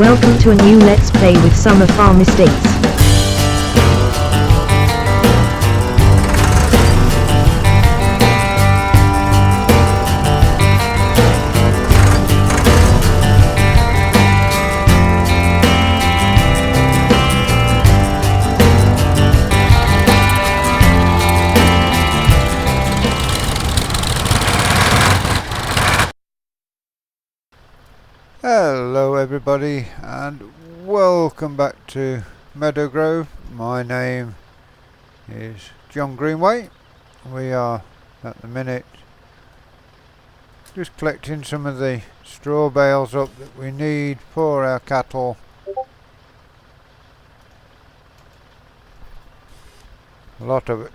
Welcome to a new Let's Play with Summer Farm Estates. Hello everybody and welcome back to Meadow Grove. My name is John Greenway. We are at the minute just collecting some of the straw bales up that we need for our cattle. A lot of it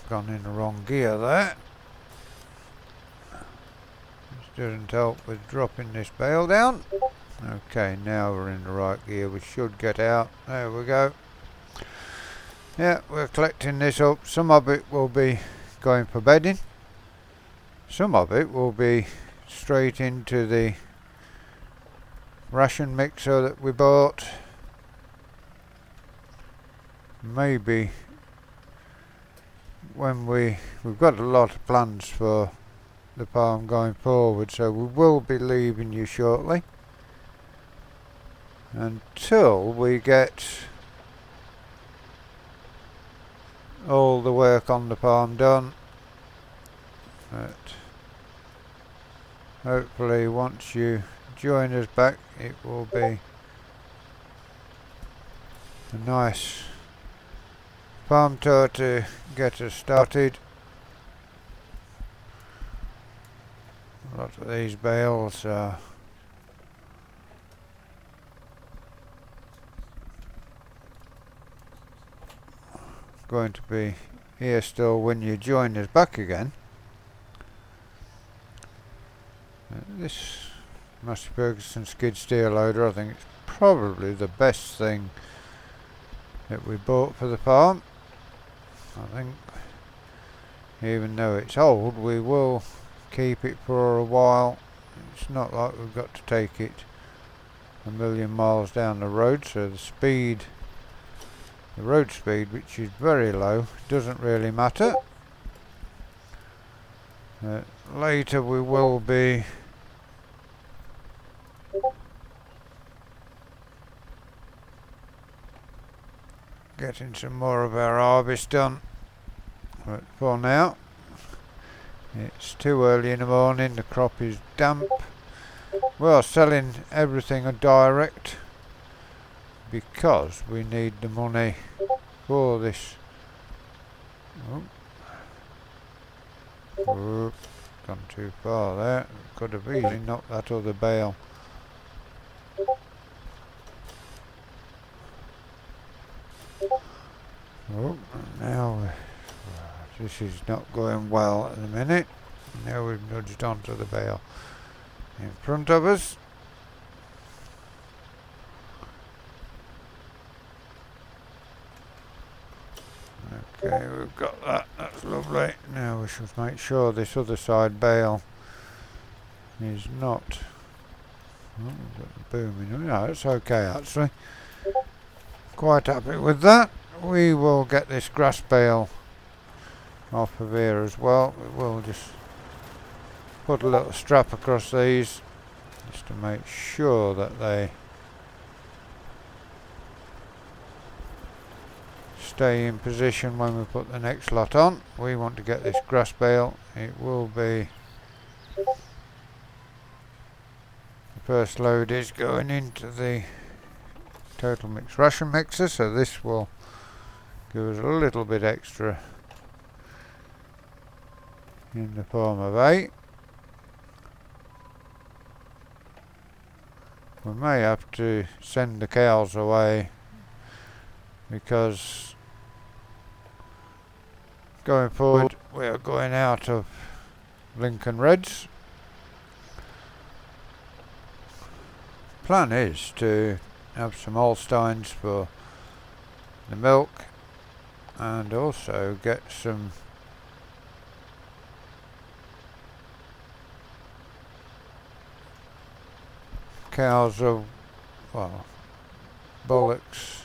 gone in the wrong gear there. Doesn't help with dropping this bale down. Okay, now we're in the right gear. We should get out. There we go. Yeah, we're collecting this up. Some of it will be going for bedding. Some of it will be straight into the ration mixer that we bought. Maybe when we've got a lot of plans for the farm going forward, so we will be leaving you shortly until we get all the work on the farm done. But hopefully once you join us back it will be a nice farm tour to get us started. A lot of these bales are going to be here still when you join us back again. This Massey Ferguson skid steer loader, I think it's probably the best thing that we bought for the farm. I think even though it's old, we will keep it for a while. It's not like we've got to take it a million miles down the road, so the road speed, which is very low, doesn't really matter. Later we will be getting some more of our harvest done, but for now it's too early in the morning, the crop is damp. We are selling everything direct because we need the money for this. Oh, gone too far there. Could have easily knocked that other bale. Oh, now this is not going well at the minute. Now we've nudged onto the bale in front of us. Okay, we've got that. That's lovely. Now we should make sure this other side bale is not. Oh, we've got the booming. No, it's okay actually. Quite happy with that. We will get this grass bale off of here as well. We'll just put a little strap across these just to make sure that they stay in position when we put the next lot on. We want to get this grass bale. It will be, the first load is going into the total mix ration mixer, so this will give us a little bit extra in the form of hay. We may have to send the cows away because going forward we are going out of Lincoln Reds. Plan is to have some Holsteins for the milk and also get some cows of well, bullocks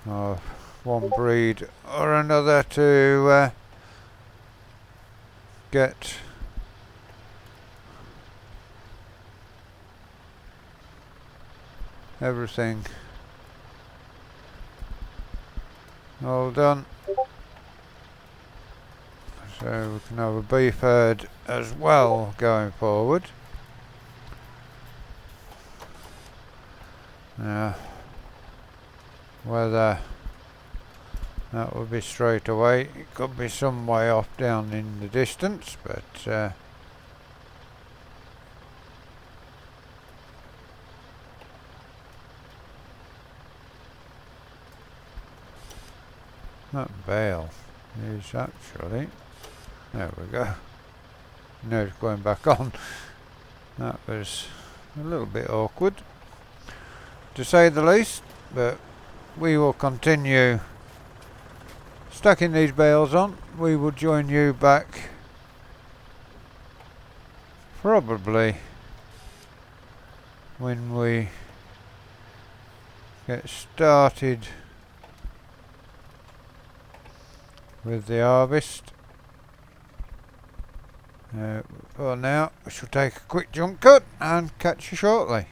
of one breed or another to get everything all done. So we can have a beef herd as well going forward. Now, whether that will be straight away, it could be some way off down in the distance, but that bale is actually, there we go, now it's going back on. That was a little bit awkward, to say the least, but we will continue stacking these bales on. We will join you back probably when we get started with the harvest. For now, we shall take a quick jump cut and catch you shortly.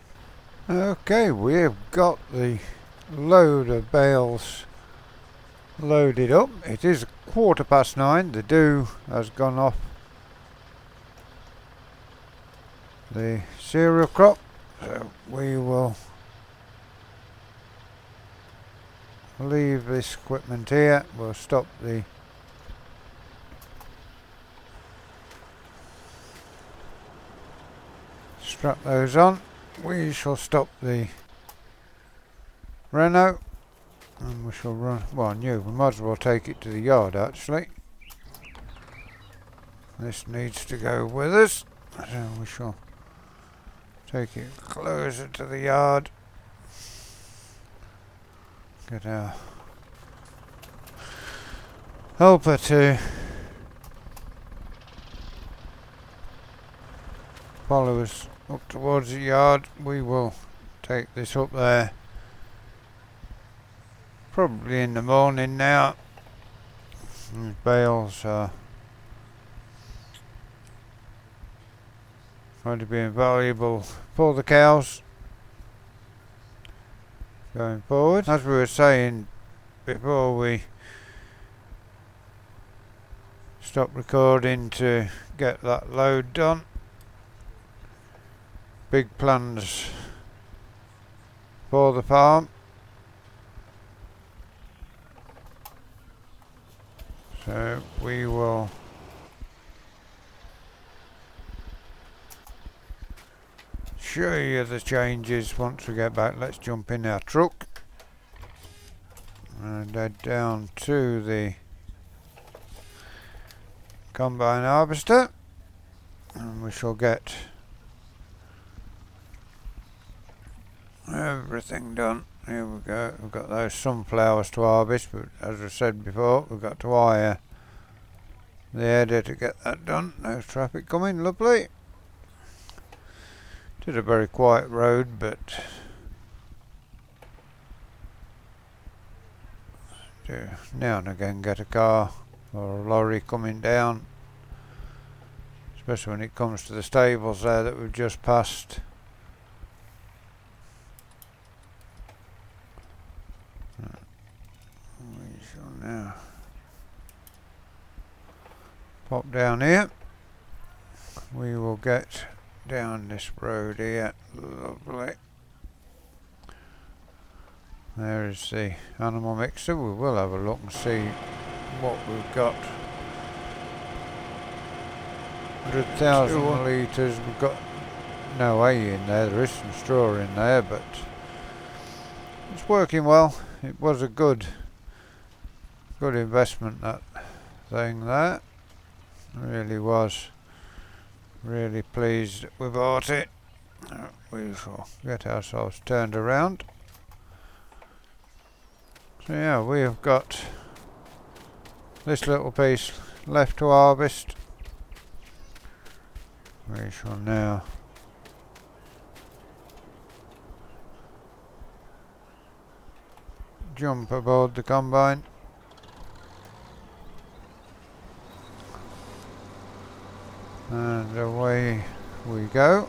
Okay, we have got the load of bales loaded up. It is 9:15. The dew has gone off the cereal crop, so we will leave this equipment here. We'll stop the strap those on. We shall stop the Renault and we shall run. Well, we might as well take it to the yard actually. This needs to go with us, so we shall take it closer to the yard. Get our helper to follow us up towards the yard. We will take this up there probably in the morning now. These bales are going to be invaluable for the cows going forward. As we were saying before we stopped recording to get that load done, big plans for the farm. So we will show you the changes once we get back. Let's jump in our truck and head down to the combine harvester and we shall get everything done. Here we go. We've got those sunflowers to harvest, but as I said before, we've got to wire the header to get that done. No traffic coming, lovely. It is a very quiet road, but do now and again get a car or a lorry coming down, especially when it comes to the stables there that we've just passed. We shall now pop down here. We will get down this road here. Lovely. There is the animal mixer. We will have a look and see what we've got. 100,000 litres. We've got no hay in there. There is some straw in there, but it's working well. It was a good investment, that thing there. Really was. Really pleased that we bought it. We shall get ourselves turned around. So yeah, we have got this little piece left to harvest. We shall now jump aboard the combine. And away we go.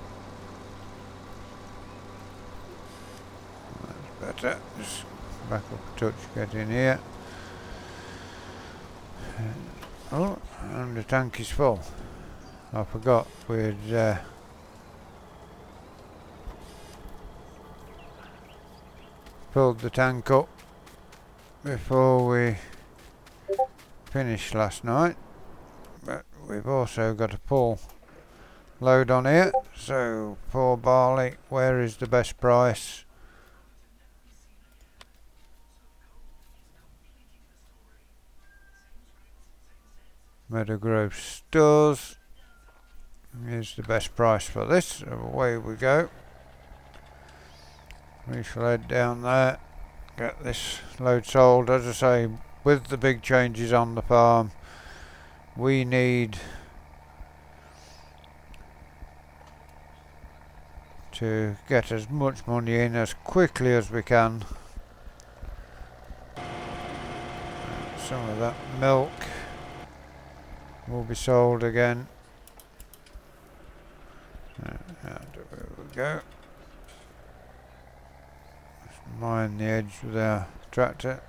That's better. Just back up a touch, get in here. Oh, and the tank is full. I forgot we'd filled the tank up before we finished last night. But we've also got a full load on here. So, poor barley, where is the best price? Meadow stores. Here's the best price for this. So away we go. We shall head down there, get this load sold. As I say, with the big changes on the farm, we need to get as much money in as quickly as we can. Some of that milk will be sold again. And there we go. Let's mine the edge with our tractor.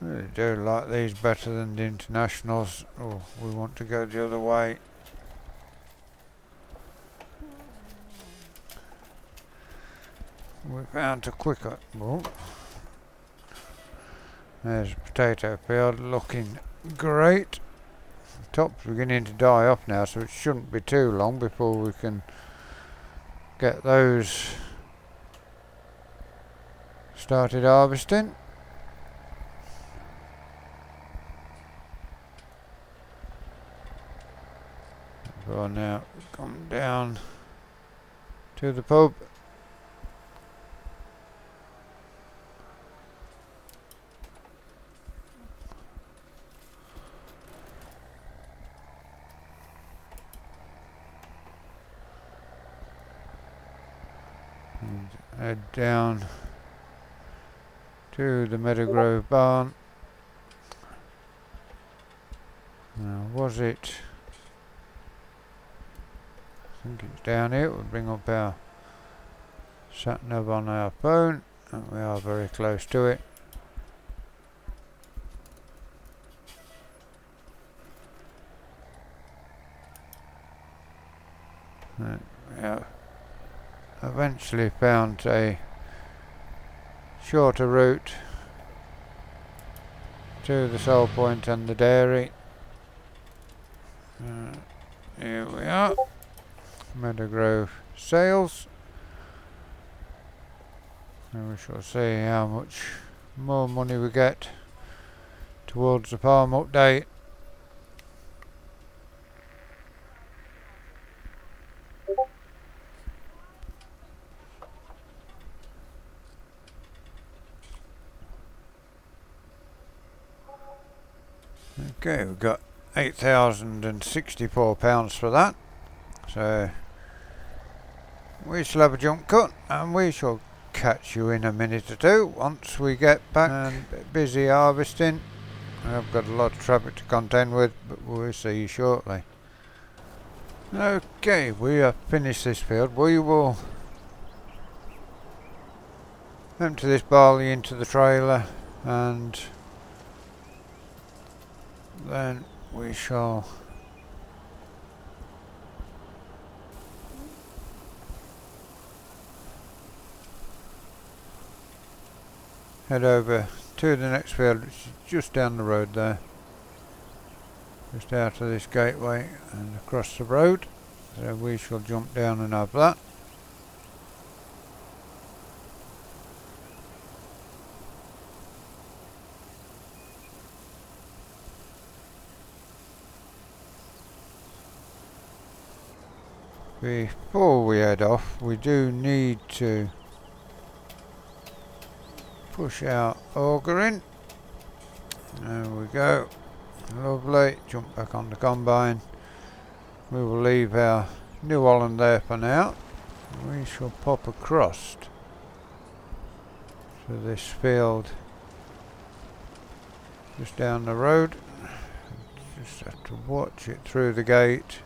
Really do like these better than the internationals. Oh, we want to go the other way. We found a quicker. Oh. There's a potato field looking great. The top's beginning to die off now, so it shouldn't be too long before we can get those started harvesting. For now, come down to the pub. And head down to the Meadow barn. Now, was it? I think it's down here. We'll bring up our sat nav on our phone, and we are very close to it. And we have eventually found a shorter route to the sole point and the dairy. Here we are. Meadow sales, and we shall see how much more money we get towards the farm update. Okay, we've got £8,064 for that, so we shall have a jump cut, and we shall catch you in a minute or two once we get back and busy harvesting. I've got a lot of traffic to contend with, but we'll see you shortly. Okay, we have finished this field. We will empty this barley into the trailer, and then we shall head over to the next field, which is just down the road there, just out of this gateway and across the road. So we shall jump down and have that. Before we head off, we do need to push our auger in. There we go. Lovely. Jump back on the combine. We will leave our New Holland there for now. we shall pop across to this field just down the road. Just have to watch it through the gate.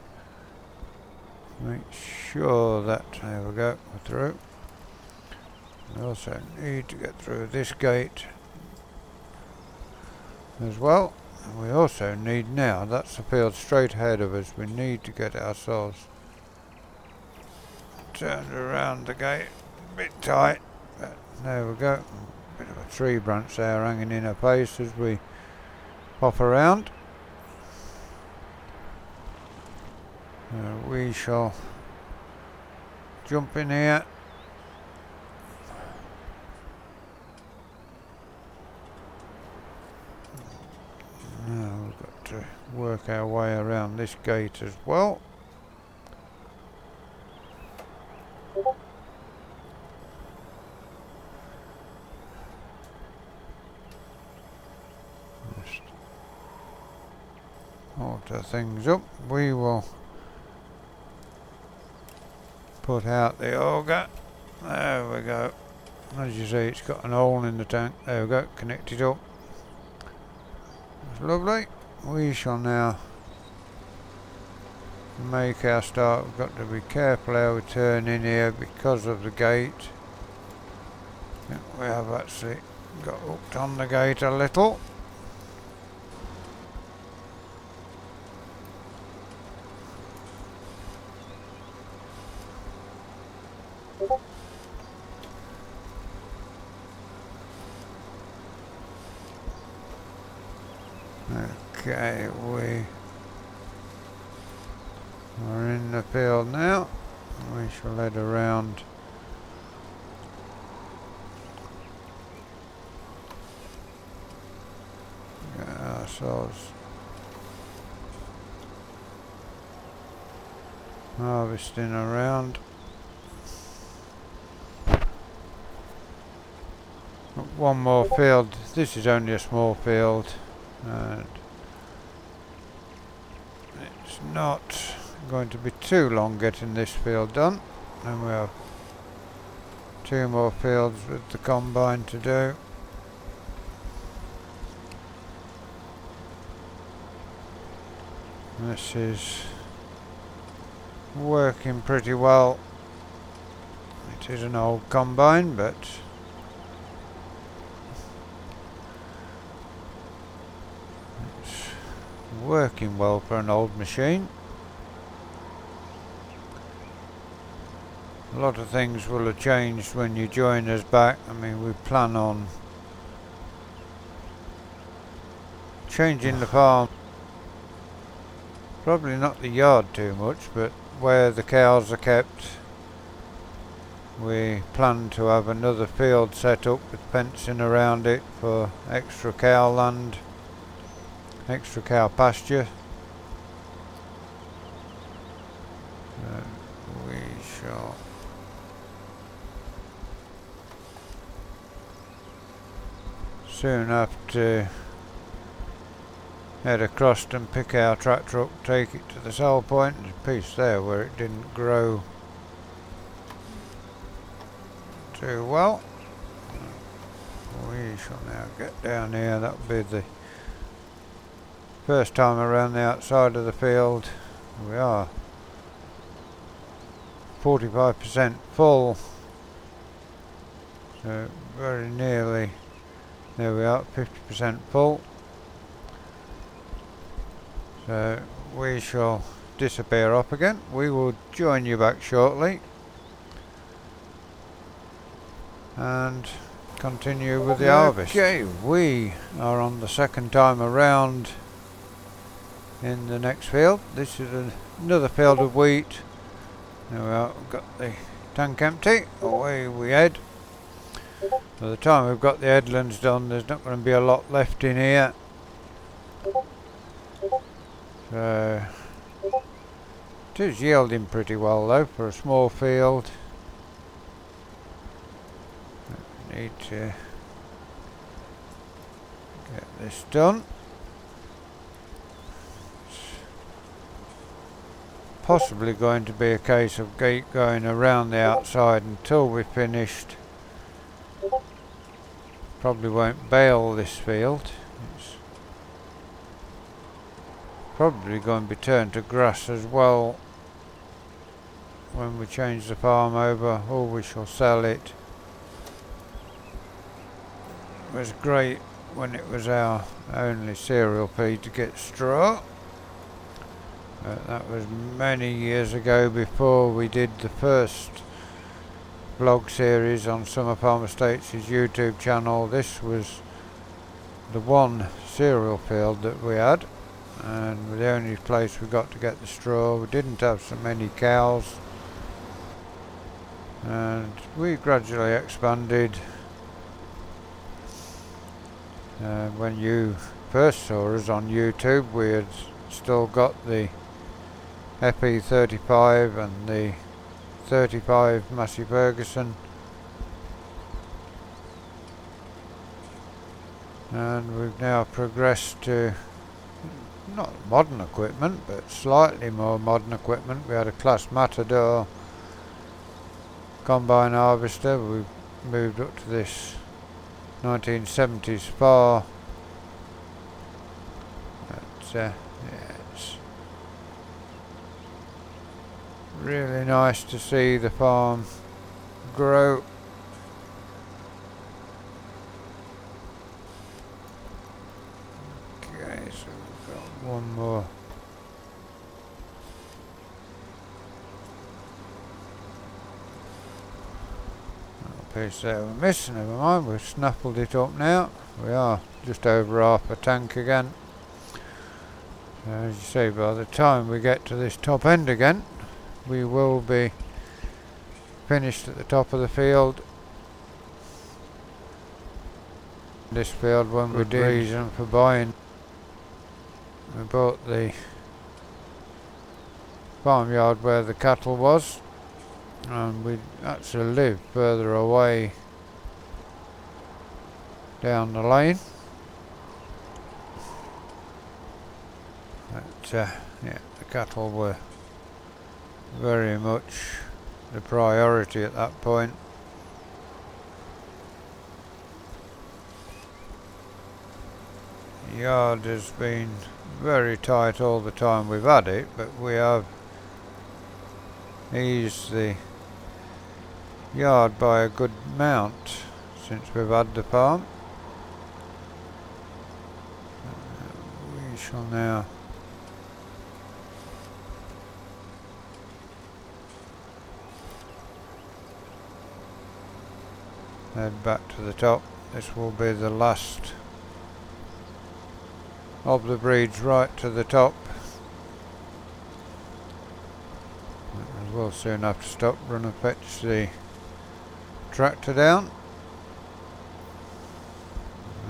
Make sure that, there we go, we're through. We also need to get through this gate as well. And we also need now, that's the field straight ahead of us, we need to get ourselves turned around the gate, a bit tight, but there we go. Bit of a tree branch there hanging in our face as we pop around. We shall jump in here. Now we've got to work our way around this gate as well. Just alter things up. We will put out the auger. There we go. As you see, it's got an hole in the tank. There we go, connect it up. That's lovely. We shall now make our start. We've got to be careful how we turn in here because of the gate. Yeah, we have actually got hooked on the gate a little. Okay, we are in the field now. We shall head around. Get ourselves harvesting around. One more field. This is only a small field, and it's not going to be too long getting this field done. And we have 2 more fields with the combine to do. This is working pretty well. It is an old combine, but it's working well for an old machine. A lot of things will have changed when you join us back. I mean, we plan on changing the farm. Probably not the yard too much, but where the cows are kept, we plan to have another field set up with fencing around it for extra cow land, extra cow pasture. We shall soon have to head across and pick our tractor up, take it to the sell point. There's a piece there where it didn't grow too well. We shall now get down here. That'll be the first time around the outside of the field. We are 45% full, so very nearly, there we are, 50% full. So we shall disappear off again. We will join you back shortly and continue with the harvest. Okay, we are on the second time around in the next field. This is another field of wheat. There we are, we've got the tank empty, away we head. By the time we've got the headlands done, there's not going to be a lot left in here. So it is yielding pretty well though for a small field. Need to get this done. possibly going to be a case of going around the outside until we're finished. Probably won't bale this field. It's probably going to be turned to grass as well when we change the farm over, or we shall sell it. It was great when it was our only cereal feed to get straw. That was many years ago, before we did the first vlog series on Summer Farm Estates' YouTube channel. This was the one cereal field that we had, and the only place we got to get the straw. We didn't have so many cows, and we gradually expanded. When you first saw us on YouTube, we had still got the FE35 and the 35 Massey Ferguson, and we've now progressed to not modern equipment, but slightly more modern equipment. We had a Class Matador combine harvester. We've moved up to this 1970s Spar. Yeah, it's really nice to see the farm grow. Okay, so we've got one more. Piece there we missed. Never mind, we've snaffled it up now. We are just over half a tank again. So as you see, by the time we get to this top end again, we will be finished at the top of the field. This field, when we did, reason for buying, we bought the farmyard where the cattle was, and we actually live further away down the lane. But yeah, the cattle were very much the priority at that point. The yard has been very tight all the time we've had it, but we have eased the yard by a good amount since we've had the farm. We shall now head back to the top. This will be the last of the breeds right to the top. We'll soon have to stop, run and fetch the tractor down.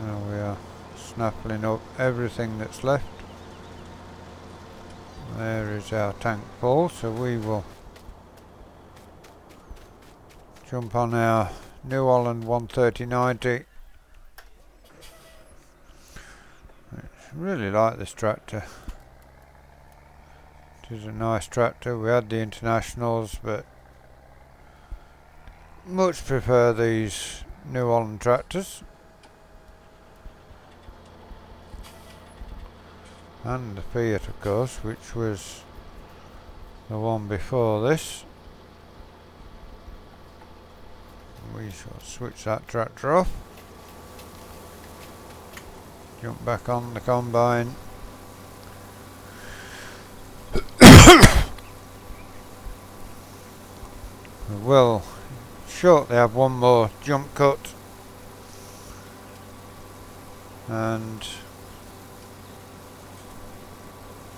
Now we are snaffling up everything that's left. There is our tank full, so we will jump on our New Holland 130/90. I really like this tractor. It is a nice tractor. We had the Internationals, but much prefer these New Holland tractors. And the Fiat, of course, which was the one before this. We shall switch that tractor off. Jump back on the combine. We will shortly have one more jump cut, and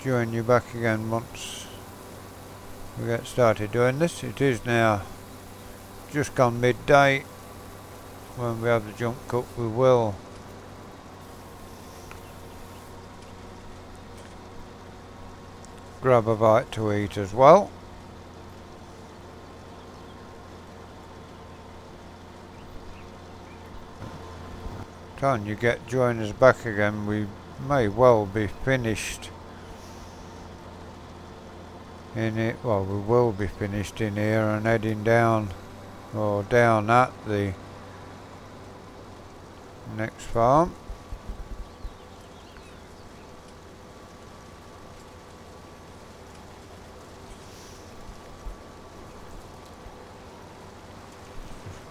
join you back again once we get started doing this. It is now just gone midday. When we have the jump cut, we will grab a bite to eat as well. Time you join us back again, we may well be finished in it. Well, we will be finished in here and heading down, or down at the next farm.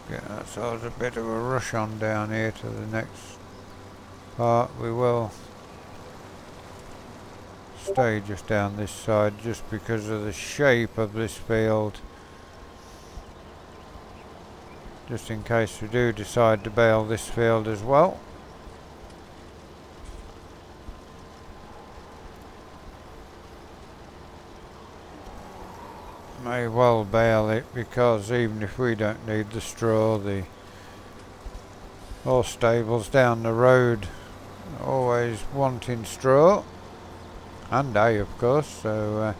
Get ourselves a bit of a rush on down here to the next part. We will stay just down this side just because of the shape of this field, just in case we do decide to bale this field as well. May well bale it, because even if we don't need the straw, the horse stables down the road are always wanting straw and hay, of course, so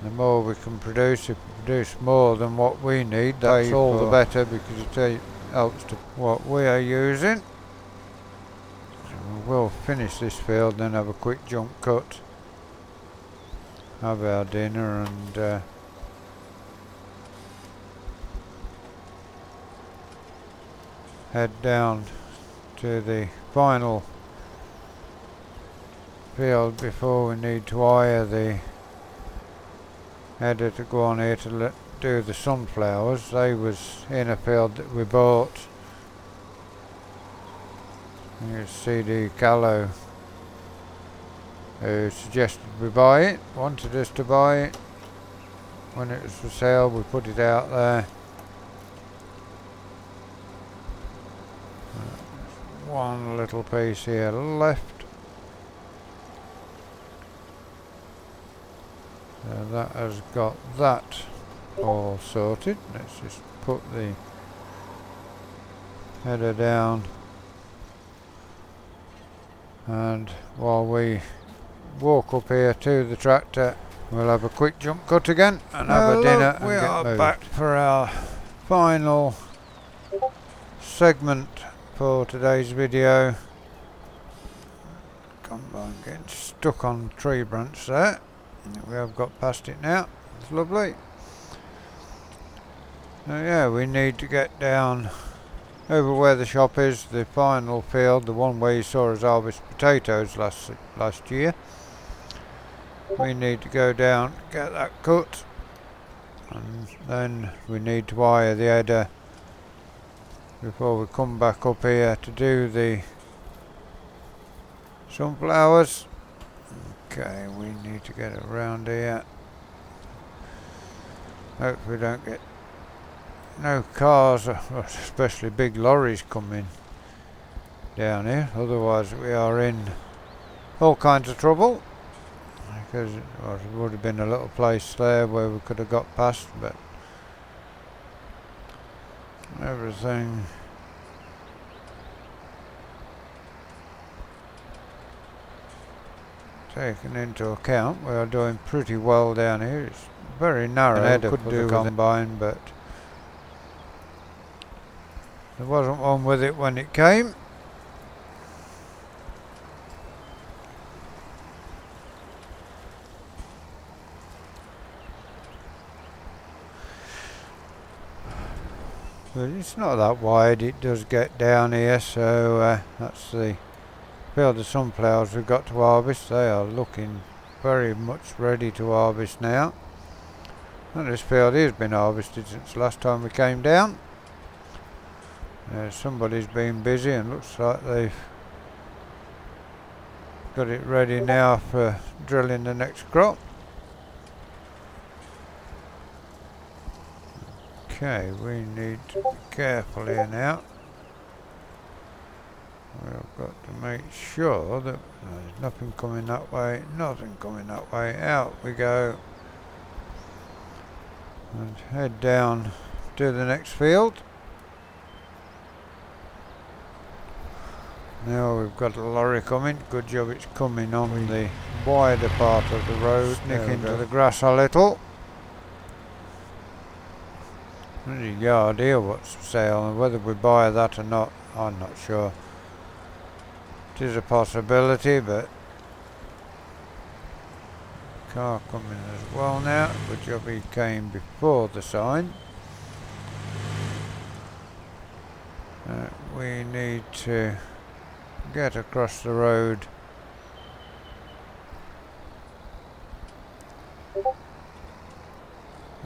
the more we can produce, if we produce more than what we need, that's all the better, because it helps to what we are using. So we'll finish this field, then have a quick jump cut, have our dinner, and head down to the final field before we need to hire the header to go on here to do the sunflowers. They was in a field that we bought. Here's CD Callow, who suggested we buy it, wanted us to buy it. When it was for sale, we put it out there. One little piece here left. So that has got that all sorted. Let's just put the header down, and while we walk up here to the tractor, we'll have a quick jump cut again and have a dinner and get moved. We are back for our final segment for today's video. Come on, getting stuck on the tree branch there. We have got past it now. It's lovely. So yeah, we need to get down over where the shop is, the final field, the one where you saw us harvest potatoes last year. We need to go down, get that cut, and then we need to wire the header before we come back up here to do the sunflowers. Okay, we need to get around here. Hope we don't get no cars, especially big lorries, coming down here. Otherwise we are in all kinds of trouble, because there would have been a little place there where we could have got past, but everything taken into account, we are doing pretty well down here. It's very narrow, could do with the combine, but there wasn't one with it when it came. But it's not that wide, it does get down here, so that's the field of sunflowers we've got to harvest. They are looking very much ready to harvest now. And this field has been harvested since last time we came down. Somebody's been busy, and looks like they've got it ready now for drilling the next crop. Okay, we need to be careful here now. We've got to make sure that there's nothing coming that way, nothing coming that way. Out we go. And head down to the next field. Now we've got a lorry coming. Good job it's coming on the wider part of the road, nick into the grass a little. There's a yard here what's for sale, and whether we buy that or not, I'm not sure. It is a possibility, but car coming as well now. Good job he came before the sign. We need to get across the road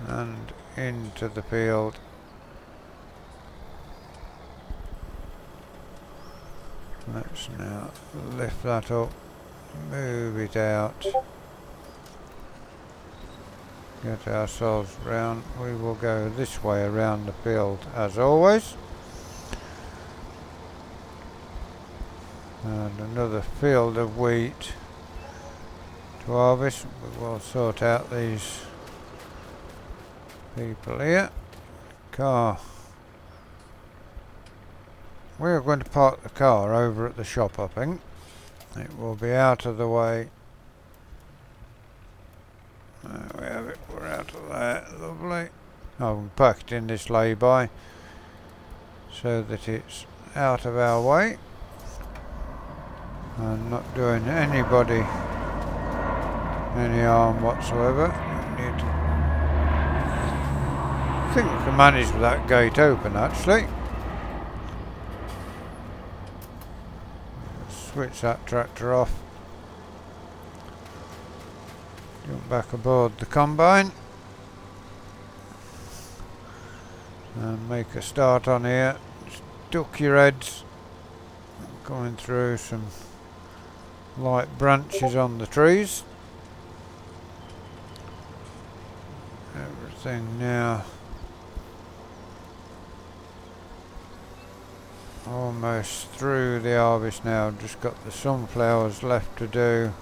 and into the field. Let's now lift that up, move it out, get ourselves round. We will go this way around the field as always. And another field of wheat to harvest. We will sort out these people here. Car. We are going to park the car over at the shop, I think. It will be out of the way. There we have it, we're out of there, lovely. I will park it in this lay-by so that it's out of our way and not doing anybody any harm whatsoever. I think we can manage with that gate open actually. Switch that tractor off. Jump back aboard the combine and make a start on here. Just duck your heads. Going through some light branches on the trees. Everything now almost through the harvest now. Just got the sunflowers left to do.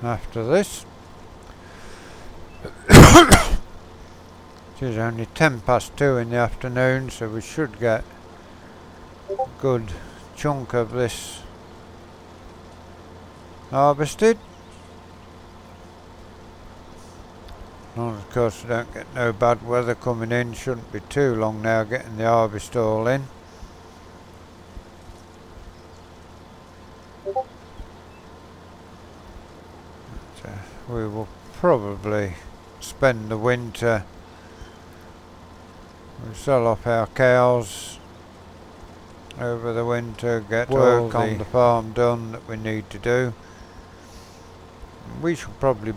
After this, it is only 2:10 in the afternoon, so we should get a good chunk of this harvested. And of course we don't get no bad weather coming in, shouldn't be too long now getting the harvest all in. We will probably spend the winter. We sell off our cows over the winter, get work on the farm done that we need to do. We shall probably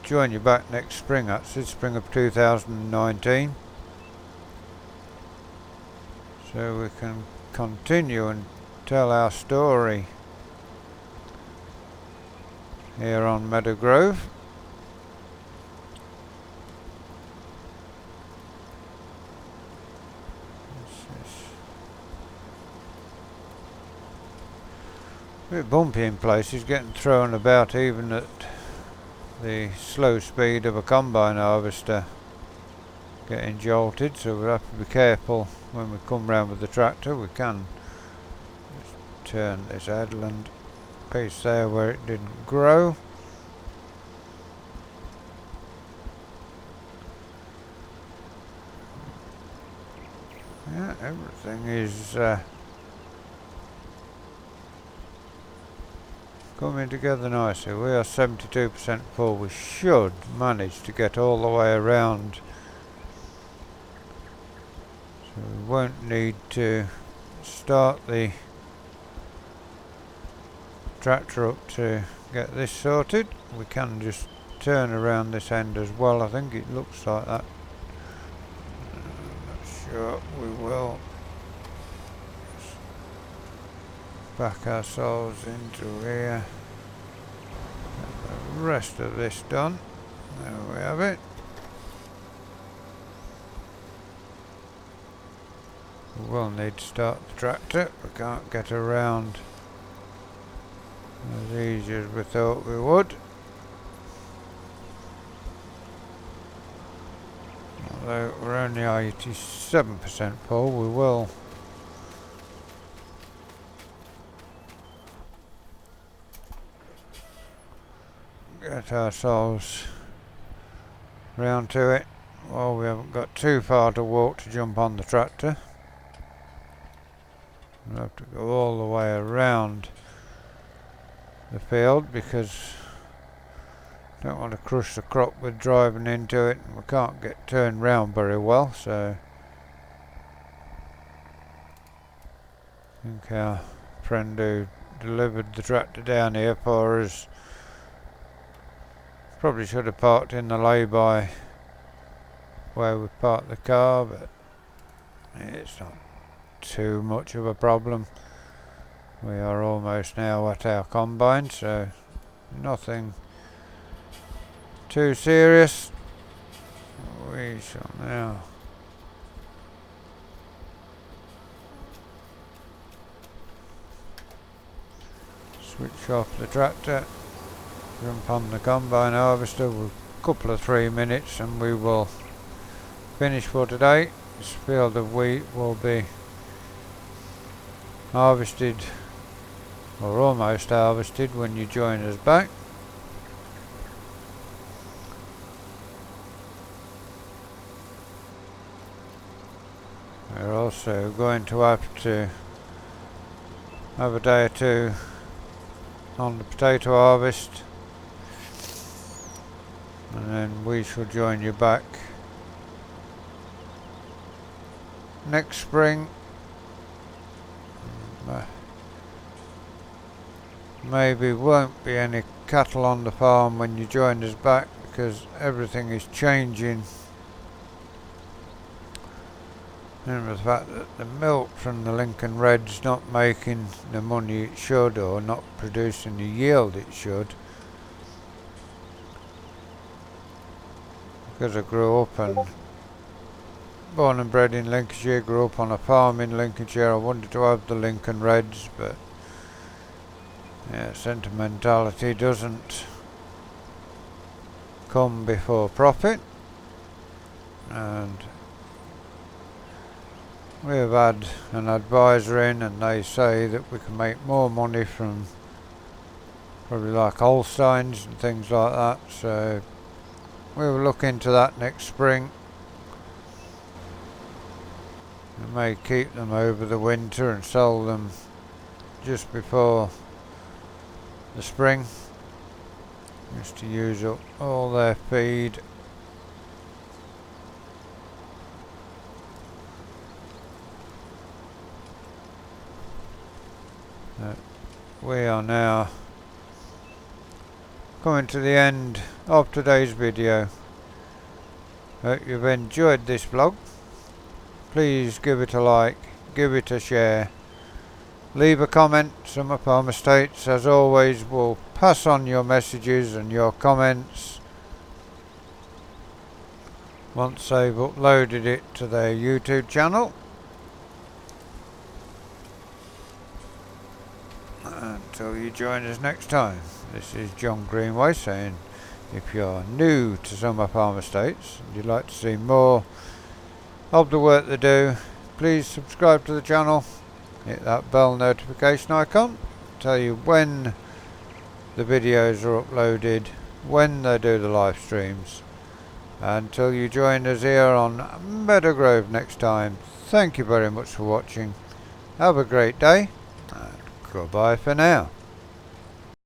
join you back next spring, actually, spring of 2019. So we can continue and tell our story here on Meadow Grove. A bit bumpy in places, getting thrown about even at the slow speed of a combine harvester, getting jolted, so we'll have to be careful when we come round with the tractor. We can just turn this headland piece there where it didn't grow. Yeah, everything is coming together nicely. We are 72% full. We should manage to get all the way around, so we won't need to start the tractor up to get this sorted. We can just turn around this end as well. I think it looks like that. I'm not sure. We will back ourselves into here. Get the rest of this done. There we have it. We will need to start the tractor. We can't get around as easy as we thought we would. Although we're only 87% full, we will get ourselves round to it. Well, we haven't got too far to walk to jump on the tractor. We'll have to go all the way around the field because I don't want to crush the crop with driving into it, and we can't get turned round very well, so I think our friend who delivered the tractor down here for us probably should have parked in the lay-by where we parked the car, but it's not too much of a problem. We are almost now at our combine, so nothing too serious. We shall now switch off the tractor, jump on the combine harvester with a couple of 3 minutes, and we will finish for today. This field of wheat will be harvested, or almost harvested, when you join us back. We're also going to have to have a day or two on the potato harvest, and then we shall join you back next spring. Maybe won't be any cattle on the farm when you join us back because everything is changing. And the fact that the milk from the Lincoln Red's not making the money it should, or not producing the yield it should. Because I grew up and born and bred in Lincolnshire, grew up on a farm in Lincolnshire, I wanted to have the Lincoln Reds, but yeah, sentimentality doesn't come before profit, and we've had an advisor in and they say that we can make more money from probably like Holsteins and things like that, so we will look into that next spring. We may keep them over the winter and sell them just before the spring, just to use up all their feed. We are now coming to the end of today's video. Hope you've enjoyed this vlog. Please give it a like, give it a share, leave a comment. Summer Farm Estates, as always, will pass on your messages and your comments once they've uploaded it to their YouTube channel. Until you join us next time, this is John Greenway saying, if you're new to Summer Farm Estates and you'd like to see more of the work they do, please subscribe to the channel, hit that bell notification icon, tell you when the videos are uploaded, when they do the live streams. Until you join us here on Meadow Grove next time, thank you very much for watching. Have a great day, and goodbye for now.